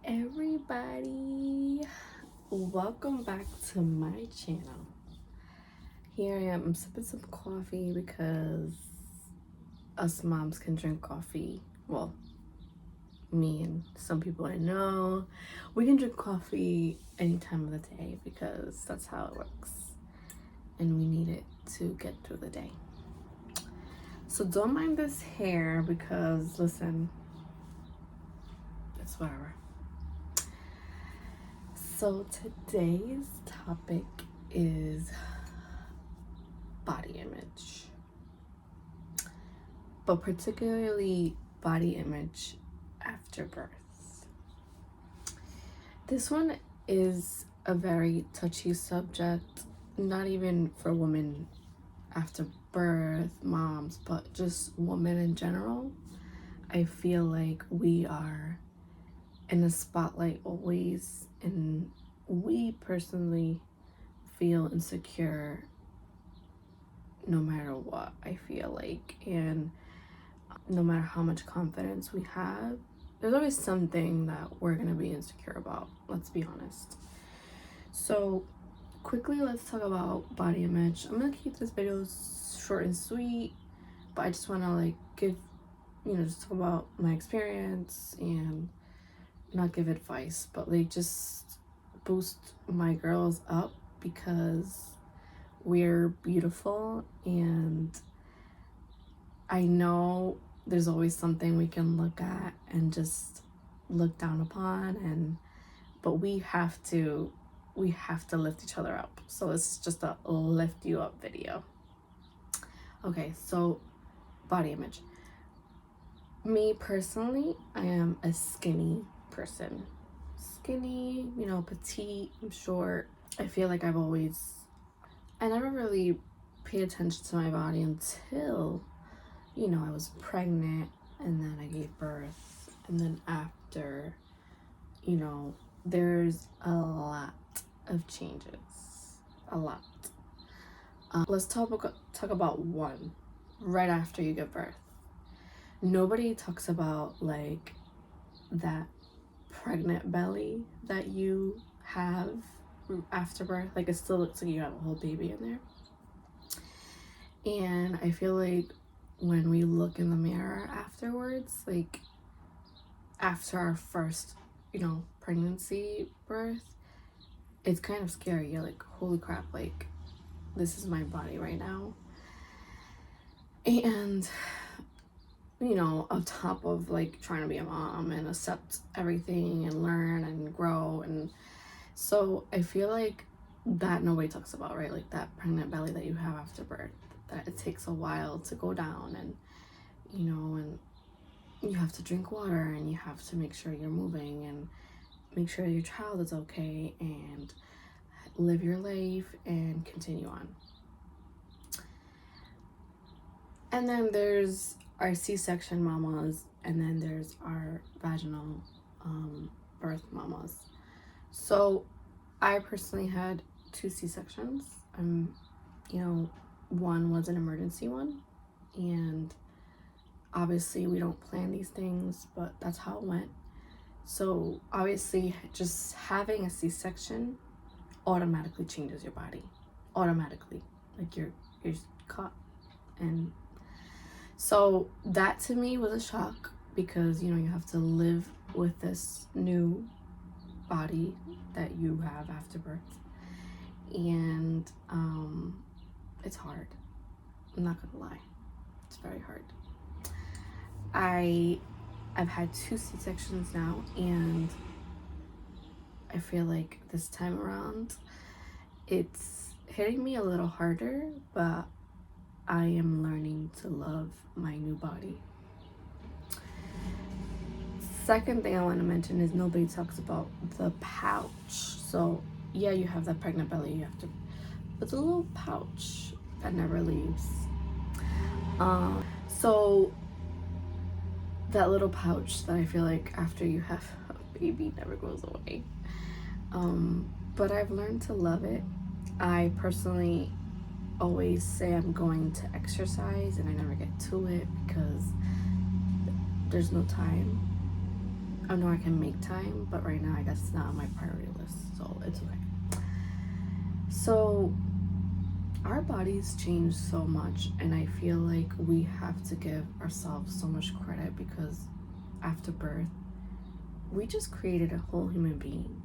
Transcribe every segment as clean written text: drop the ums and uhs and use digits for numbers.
everybody, welcome back to my channel. Here I am, I'm sipping some coffee because us moms can drink coffee. Well, me and some people I know, we can drink coffee any time of the day because that's how it works, and we need it to get through the day. So don't mind this hair because listen, it's whatever. So today's topic is body image, but particularly body image after birth. This one is a very touchy subject, not even for women after birth, moms, but just women in general. I feel like we are in the spotlight always, and we personally feel insecure no matter what, I feel like, and no matter how much confidence we have, there's always something that we're gonna be insecure about, let's be honest. So quickly, let's talk about body image. I'm gonna keep this video short and sweet, but I just want to give, just talk about my experience and not give advice, but just boost my girls up because we're beautiful, and I know there's always something we can look at and just look down upon, but we have to lift each other up. So it's just a lift you up video. Okay, so body image. Me personally, I am a skinny person. Skinny, petite, I'm short. I feel like I never really paid attention to my body until, I was pregnant, and then I gave birth, and then after, there's a lot of changes, a lot. Let's talk about one right after you give birth. Nobody talks about that pregnant belly that you have after birth. It still looks like you have a whole baby in there. And I feel like when we look in the mirror afterwards, after our first, pregnancy, birth, it's kind of scary. You're like, holy crap, this is my body right now. And on top of trying to be a mom and accept everything and learn and grow, and so I feel like that nobody talks about, right? That pregnant belly that you have after birth, that it takes a while to go down, and and you have to drink water, and you have to make sure you're moving and make sure your child is okay, and live your life and continue on. And then there's our C-section mamas, and then there's our vaginal birth mamas. So I personally had 2 C-sections. One was an emergency one, and obviously we don't plan these things, but that's how it went. So obviously just having a C-section automatically changes your body. Automatically. You're caught. And so that to me was a shock because you have to live with this new body that you have after birth, and it's hard. I'm not gonna lie, it's very hard. I've had 2 C-sections now, and I feel like this time around it's hitting me a little harder, but I am learning to love my new body. Second thing I want to mention is nobody talks about the pouch. So yeah, you have that pregnant belly, you have to, but the little pouch that never leaves. So that little pouch that I feel like after you have a baby never goes away. But I've learned to love it. I personally always say I'm going to exercise, and I never get to it because there's no time. I know I can make time, but right now I guess it's not on my priority list, so it's okay. So our bodies change so much, and I feel like we have to give ourselves so much credit because after birth, we just created a whole human being.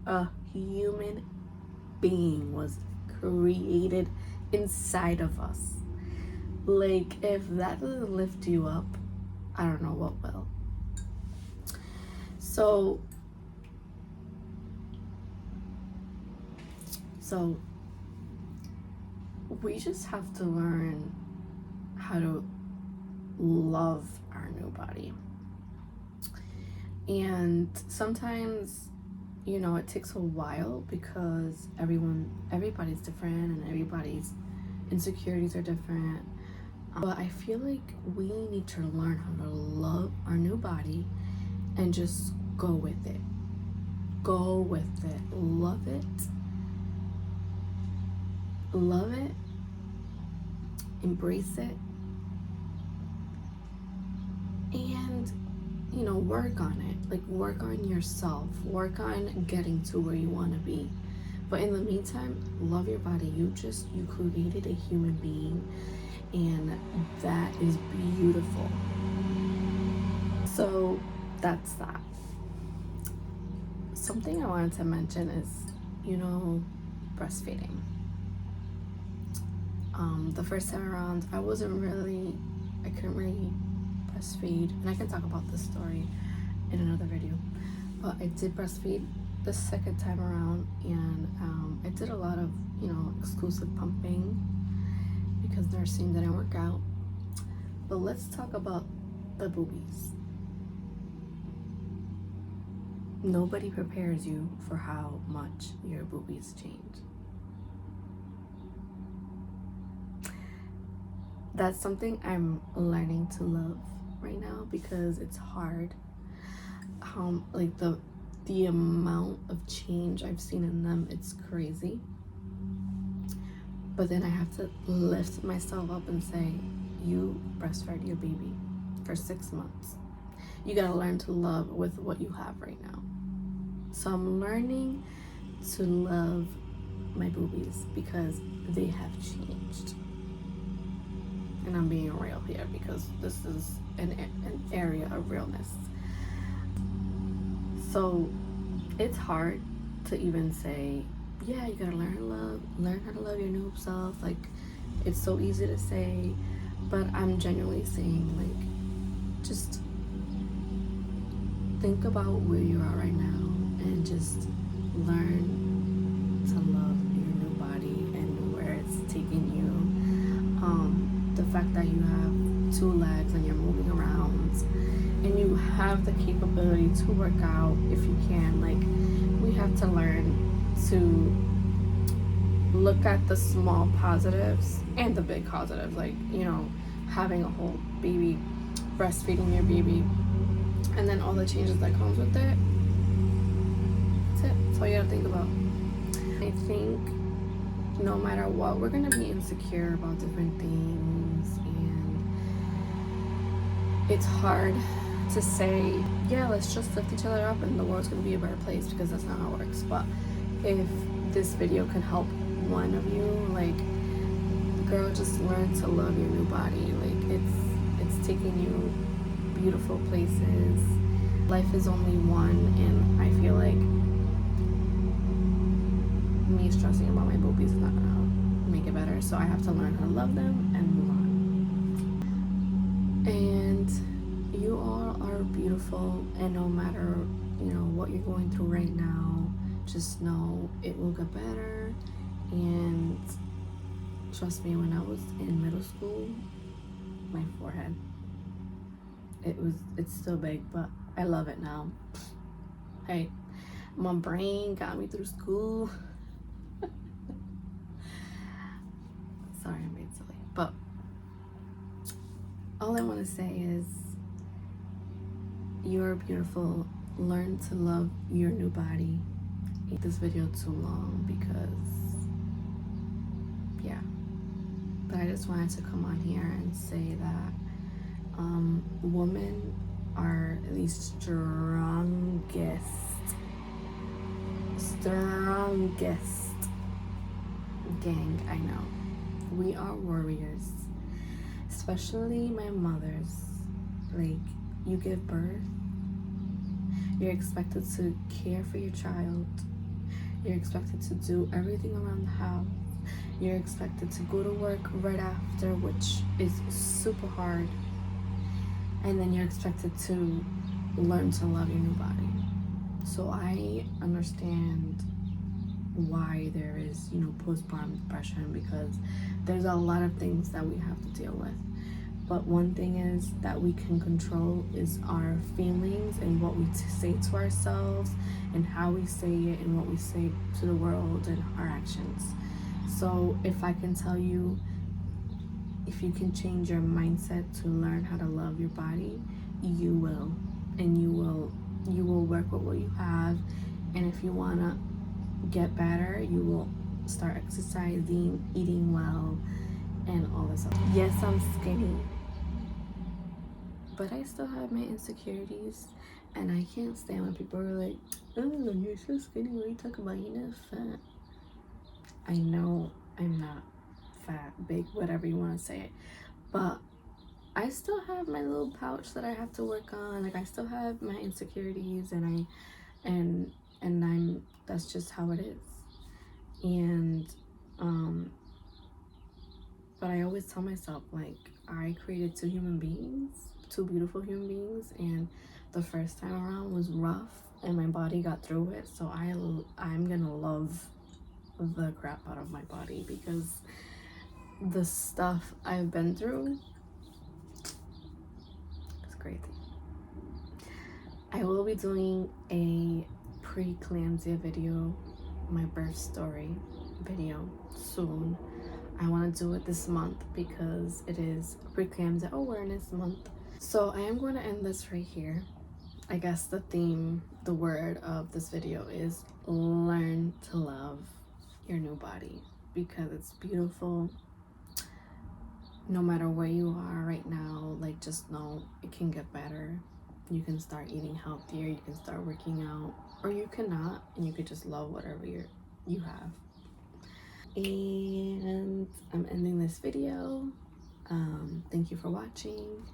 A human being was created inside of us. Like, if that doesn't lift you up, I don't know what will. So we just have to learn how to love our new body. And sometimes, you know, it takes a while because everybody's different and everybody's insecurities are different. But I feel like we need to learn how to love our new body and just go with it. Go with it. Love it. Love it. Embrace it. And, you know, work on it. Like, work on yourself. Work on getting to where you want to be. But in the meantime, love your body. You created a human being, and that is beautiful. So that's that. Something I wanted to mention is, you know, breastfeeding. The first time around, I couldn't really breastfeed, and I can talk about this story in another video, but I did breastfeed the second time around, and I did a lot of, you know, exclusive pumping because nursing didn't work out. But let's talk about the boobies. Nobody prepares you for how much your boobies change. That's something I'm learning to love right now because it's hard. Like the amount of change I've seen in them, it's crazy. But then I have to lift myself up and say, you breastfed your baby for 6 months. You gotta learn to love with what you have right now. So I'm learning to love my boobies because they have changed. And I'm being real here because this is an area of realness. So it's hard to even say, yeah, you gotta learn how to love your new self. Like, it's so easy to say, but I'm genuinely saying, like, just think about where you are right now and just learn to love your new body and where it's taking you. The fact that you have 2 legs and you're moving around and you have the capability to work out if you can. Like, we have to learn to look at the small positives and the big positives, like, you know, having a whole baby, breastfeeding your baby, and then all the changes that comes with it. That's it. That's all you gotta think about. I think no matter what, we're gonna be insecure about different things, and it's hard to say, yeah, let's just lift each other up and the world's gonna be a better place, because that's not how it works. But if this video can help one of you, like, girl, just learn to love your new body. Like, it's taking you beautiful places. Life is only one, and I feel like me stressing about my boobies is not gonna make it better. So I have to learn how to love them and move on. And you all are beautiful, and no matter, you know, what you're going through right now, just know it will get better. And trust me, when I was in middle school, my forehead, it's still big, but I love it now. Hey, my brain got me through school. Sorry, I'm being silly, but all I want to say is you're beautiful. Learn to love your new body. Make this video too long because, yeah, but I just wanted to come on here and say that women are the strongest gang I know. We are warriors, especially my mothers. Like, you give birth, you're expected to care for your child, you're expected to do everything around the house, you're expected to go to work right after, which is super hard, and then you're expected to learn to love your new body. So I understand why there is, postpartum depression, because there's a lot of things that we have to deal with. But one thing is that we can control is our feelings and what we say to ourselves and how we say it and what we say to the world and our actions. So if I can tell you, if you can change your mindset to learn how to love your body, you will. And you will work with what you have. And if you want to get better, you will start exercising, eating well, and all this stuff. Yes, I'm skinny, but I still have my insecurities, and I can't stand when people are like, oh, you're so skinny, what are you talking about? You're not fat. I know I'm not fat, big, whatever you want to say it, but I still have my little pouch that I have to work on. Like, I still have my insecurities, and I'm that's just how it is. And but I always tell myself, like, I created two beautiful human beings, and the first time around was rough and my body got through it. So I'm gonna love the crap out of my body, because the stuff I've been through is crazy. I will be doing a preeclampsia video, my birth story video, soon. I want to do it this month because it is Preeclampsia Awareness Month. So I am going to end this right here. I guess the word of this video is learn to love your new body, because it's beautiful. No matter where you are right now, like, just know it can get better. You can start eating healthier, you can start working out, or you cannot, and you could just love whatever you have. And I'm ending this video. Thank you for watching.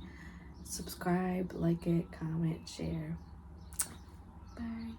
Subscribe, like it, comment, share. Bye.